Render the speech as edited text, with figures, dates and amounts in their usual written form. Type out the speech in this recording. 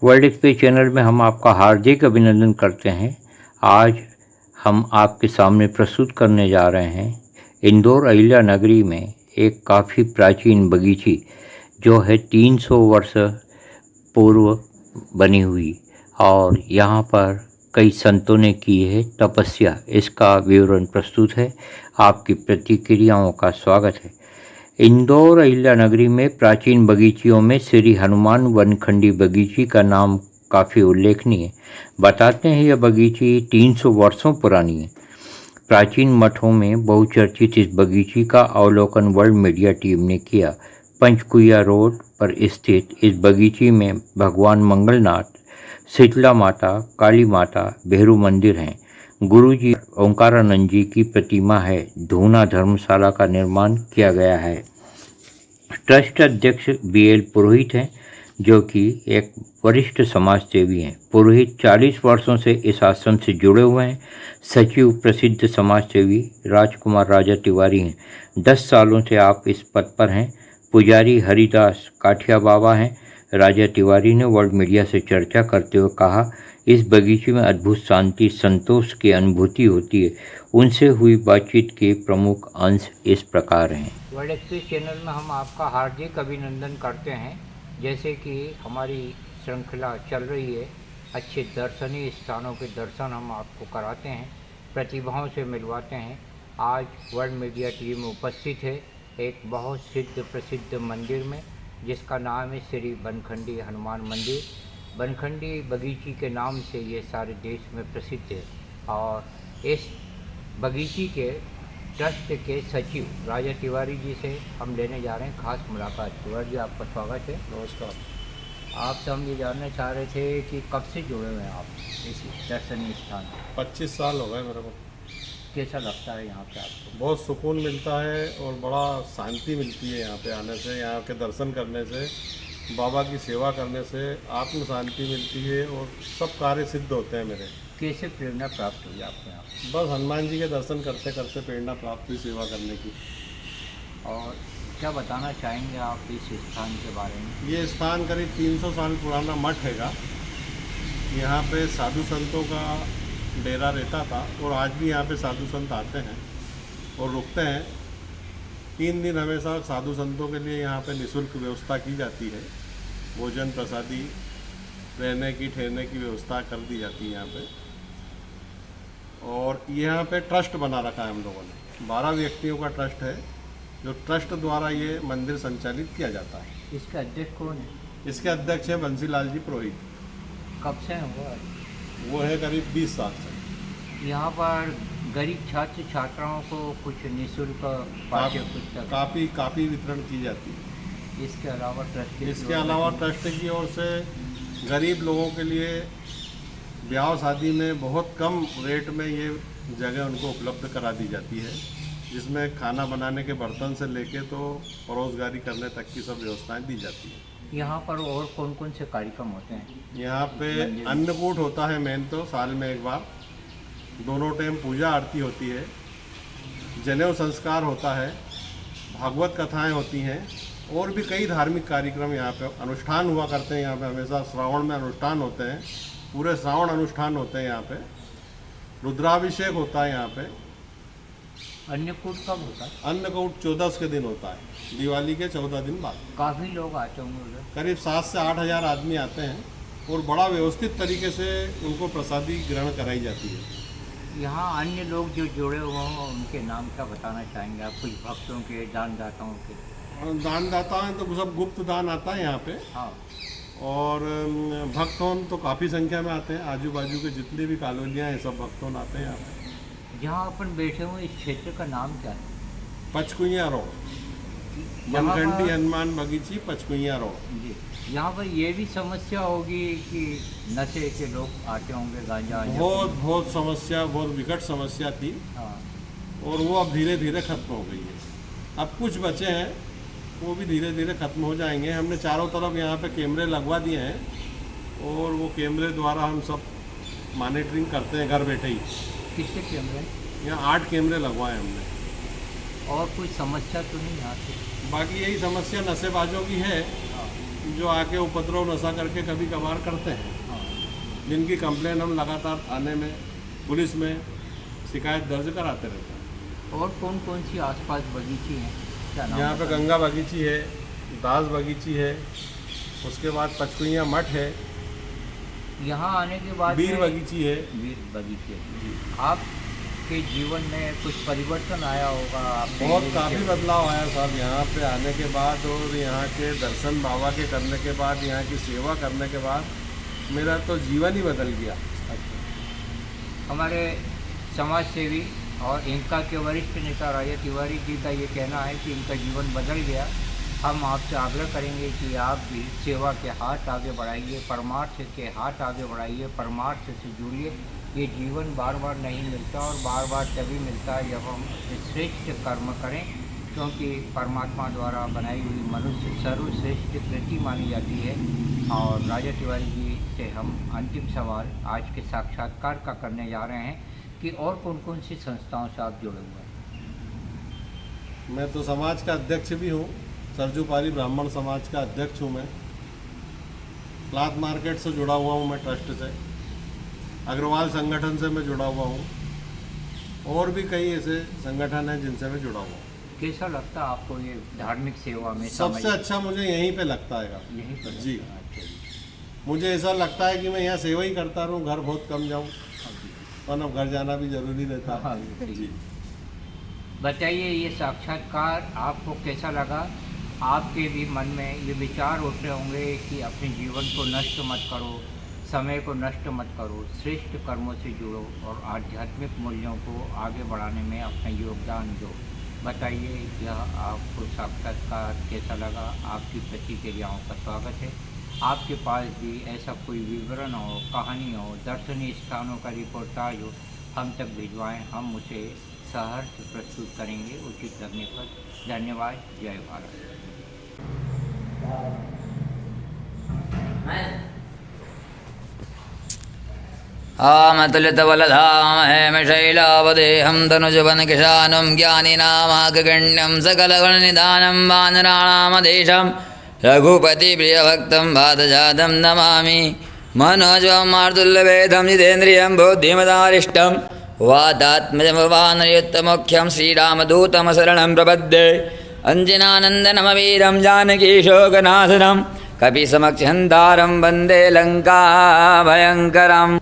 World express channel में हम आपका हार्दिक अभिनंदन करते हैं। आज हम आपके सामने प्रस्तुत करने जा रहे हैं इंदौर अहिल्या नगरी में एक काफ़ी प्राचीन बगीची जो है 300 वर्ष पूर्व बनी हुई और यहाँ पर कई संतों ने की है तपस्या। इसका विवरण प्रस्तुत है। आपकी प्रतिक्रियाओं का स्वागत है। इंदौर अहिल्या नगरी में प्राचीन बगीचियों में श्री हनुमान वनखंडी बगीची का नाम काफ़ी उल्लेखनीय है। बताते हैं यह बगीची 300 वर्षों पुरानी है। प्राचीन मठों में बहुचर्चित इस बगीची का अवलोकन वर्ल्ड मीडिया टीम ने किया। पंचकुइया रोड पर स्थित इस बगीची में भगवान मंगलनाथ, शीतला माता, काली माता, भैरू मंदिर हैं। गुरुजी ओंकारानंद जी की प्रतिमा है। धूना धर्मशाला का निर्माण किया गया है। ट्रस्ट अध्यक्ष BL पुरोहित हैं जो कि एक वरिष्ठ समाज सेवी हैं। पुरोहित 40 वर्षों से इस आश्रम से जुड़े हुए हैं। सचिव प्रसिद्ध समाज सेवी राजकुमार राजा तिवारी हैं। 10 सालों से आप इस पद पर हैं। पुजारी हरिदास काठिया बाबा हैं। राजा तिवारी ने वर्ल्ड मीडिया से चर्चा करते हुए कहा, इस बगीचे में अद्भुत शांति, संतोष की अनुभूति होती है। उनसे हुई बातचीत के प्रमुख अंश इस प्रकार हैं। वर्ल्ड एक्सप्रेस चैनल में हम आपका हार्दिक अभिनंदन करते हैं। जैसे कि हमारी श्रृंखला चल रही है, अच्छे दर्शनीय स्थानों के दर्शन हम आपको कराते हैं, प्रतिभाओं से मिलवाते हैं। आज वर्ल्ड मीडिया टीम उपस्थित है एक बहुत सिद्ध प्रसिद्ध मंदिर में, जिसका नाम है श्री बनखंडी हनुमान मंदिर। बनखंडी बगीची के नाम से ये सारे देश में प्रसिद्ध है और इस बगीची के ट्रस्ट के सचिव राजा तिवारी जी से हम लेने जा रहे हैं खास मुलाकात। तिवारी जी, आपका स्वागत है। नमस्कार। आपसे हम ये जानना चाह रहे थे कि कब से जुड़े हुए हैं आप इस दर्शनीय स्थान? 25 साल हो गए मेरे को। कैसा लगता है यहाँ पे आपको? बहुत सुकून मिलता है और बड़ा शांति मिलती है यहाँ पे आने से, यहाँ के दर्शन करने से, बाबा की सेवा करने से आत्म शांति मिलती है और सब कार्य सिद्ध होते हैं मेरे। कैसे प्रेरणा प्राप्त हुई आपको यहाँ? बस हनुमान जी के दर्शन करते करते प्रेरणा प्राप्त हुई सेवा करने की। और क्या बताना चाहेंगे आप इस स्थान के बारे में? ये स्थान करीब 300 साल पुराना मठ हैगा। यहाँ पे साधु संतों का डेरा रहता था और आज भी यहाँ पे साधु संत आते हैं और रुकते हैं। 3 दिन हमेशा साधु संतों के लिए यहाँ पे निःशुल्क व्यवस्था की जाती है। भोजन प्रसादी, रहने की ठहरने की व्यवस्था कर दी जाती है यहाँ पे। और यहाँ पे ट्रस्ट बना रखा है हम लोगों ने। 12 व्यक्तियों का ट्रस्ट है जो ट्रस्ट द्वारा ये मंदिर संचालित किया जाता है। इसके अध्यक्ष कौन है? इसके अध्यक्ष है बंसीलाल जी पुरोहित। कब से हैं वो? वो है करीब 20 साल से। यहाँ पर गरीब छात्र छात्राओं को कुछ निःशुल्क पाठ्य पुस्तक काफ़ी वितरण की जाती है। इसके अलावा ट्रस्ट की ओर से गरीब लोगों के लिए ब्याह शादी में बहुत कम रेट में ये जगह उनको उपलब्ध करा दी जाती है, जिसमें खाना बनाने के बर्तन से लेके तो परोसगारी करने तक की सब व्यवस्थाएं दी जाती है। यहाँ पर और कौन कौन से कार्यक्रम होते हैं? यहाँ पे अन्नकूट होता है मेन तो साल में एक बार। दोनों टाइम पूजा आरती होती है, जनेऊ संस्कार होता है, भागवत कथाएं होती हैं और भी कई धार्मिक कार्यक्रम यहाँ पे अनुष्ठान हुआ करते हैं। यहाँ पे हमेशा श्रावण में अनुष्ठान होते हैं, पूरे श्रावण अनुष्ठान होते हैं यहाँ पे। रुद्राभिषेक होता है यहाँ पे। अन्नकूट कब होता है? अन्नकूट 14 के दिन होता है, दिवाली के 14 दिन बाद। काफ़ी लोग आते होंगे उधर? करीब 7 से 8 हज़ार आदमी आते हैं और बड़ा व्यवस्थित तरीके से उनको प्रसादी ग्रहण कराई जाती है। यहाँ अन्य लोग जो जुड़े हुए हों उनके नाम क्या बताना चाहेंगे आप? कुछ भक्तों के, दानदाताओं के? दानदाता हैं तो सब गुप्त दान आता है यहाँ पे। हाँ। और भक्तों तो काफ़ी संख्या में आते हैं। आजू बाजू के जितनी भी कॉलोनियाँ हैं सब भक्तों आते हैं यहाँ पे। जहाँ अपन बैठे हुए इस क्षेत्र का नाम क्या है? पचकुइया रोड, बनखंडी हनुमान बगीची, पचकुइया रोड। जी। यहाँ पर ये भी समस्या होगी कि नशे के लोग आते होंगे, गांजा? बहुत समस्या, बहुत विकट समस्या थी। हाँ। और वो अब धीरे धीरे खत्म हो गई है। अब कुछ बचे हैं, वो भी धीरे धीरे खत्म हो जाएंगे। हमने चारों तरफ यहाँ पे कैमरे लगवा दिए हैं और वो कैमरे द्वारा हम सब मॉनिटरिंग करते हैं घर बैठे ही। कितने कैमरे? यहाँ 8 कैमरे लगवाए हमने। और कोई समस्या तो नहीं यहाँ से? बाकी यही समस्या नशेबाजों की है जो आके उपद्रव नशा करके कभी कभार करते हैं, जिनकी कंप्लेन हम लगातार थाने में, पुलिस में शिकायत दर्ज कराते रहते हैं। और कौन कौन सी आसपास बगीचे हैं, क्या नाम यहाँ पे बताइए? गंगा बगीची है, दास बगीची है, उसके बाद पचकुइया मठ है, यहाँ आने के बाद बीर में- बगीची है। वीर बगीचे। आपके जीवन में कुछ परिवर्तन आया होगा? आपने बहुत ये काफ़ी देखा- बदलाव आया साहब यहाँ पे आने के बाद, और यहाँ के दर्शन बाबा के करने के बाद, यहाँ की सेवा करने के बाद मेरा तो जीवन ही बदल गया। अच्छा। हमारे समाज सेवी और इनका के वरिष्ठ नेता राजा तिवारी जी का ये कहना है कि इनका जीवन बदल गया। हम आपसे आग्रह करेंगे कि आप भी सेवा के हाथ आगे बढ़ाइए, परमार्थ के हाथ आगे बढ़ाइए, परमार्थ से जुड़िए। ये जीवन बार बार नहीं मिलता, और बार बार तभी मिलता है जब हम श्रेष्ठ कर्म करें, क्योंकि परमात्मा द्वारा बनाई हुई मनुष्य सर्वश्रेष्ठ कृति मानी जाती है। और राजा तिवारी जी से हम अंतिम सवाल आज के साक्षात्कार का करने जा रहे हैं कि और कौन कौन सी संस्थाओं से आप जुड़े हुए हैं? मैं तो समाज का अध्यक्ष भी हूँ, सरजूपाली ब्राह्मण समाज का अध्यक्ष हूँ मैं। क्लॉथ मार्केट से जुड़ा हुआ हूँ मैं, ट्रस्ट से। अग्रवाल संगठन से मैं जुड़ा हुआ हूँ, और भी कई ऐसे संगठन हैं जिनसे मैं जुड़ा हुआ हूँ। कैसा लगता है आपको ये धार्मिक सेवा में? सबसे सामाजिक- अच्छा मुझे यहीं पे लगता है। यहीं पर जी। अच्छा जी। मुझे ऐसा लगता है कि मैं यहाँ सेवा ही करता रहूँ, घर बहुत कम जाऊँ, हाँ जी। वरना घर जाना भी जरूरी रहता हाँ है। जी। जी। बताइए, ये साक्षात्कार आपको कैसा लगा? आपके भी मन में ये विचार उठे होंगे कि अपने जीवन को नष्ट मत करो, समय को नष्ट मत करो, श्रेष्ठ कर्मों से जुड़ो और आध्यात्मिक मूल्यों को आगे बढ़ाने में अपना योगदान दो। बताइए, यह आपको साक्षात्कार कैसा लगा? आपकी प्रतिक्रियाओं का स्वागत है। आपके पास भी ऐसा कोई विवरण हो, कहानी हो, दर्शनीय स्थानों का रिपोर्टाज हो, हम तक भिजवाएं, हम उसे सहर्ष प्रस्तुत करेंगे उचित लगने पर। धन्यवाद। जय भारत। आमतुलितबलधाम हेमशैलावदेहं तनुजवनकिशानं ज्ञानिनामाग्रगण्यं सकलगुणनिधानं वानराणामधीशं रघुपतिप्रियभक्तं पादजातं नमामि। मनोजवं मार्दुल्यवेदं जितेन्द्रियं बुद्धिमतारिष्टं वातात्मजमवानयुक्तमुख्यं श्रीरामदूतं शरणं प्रपद्ये। अञ्जनानन्दनमवीरं जानकीशोकनाशनं कपिसमक्षहन्तारं वन्दे लङ्काभयङ्करम्।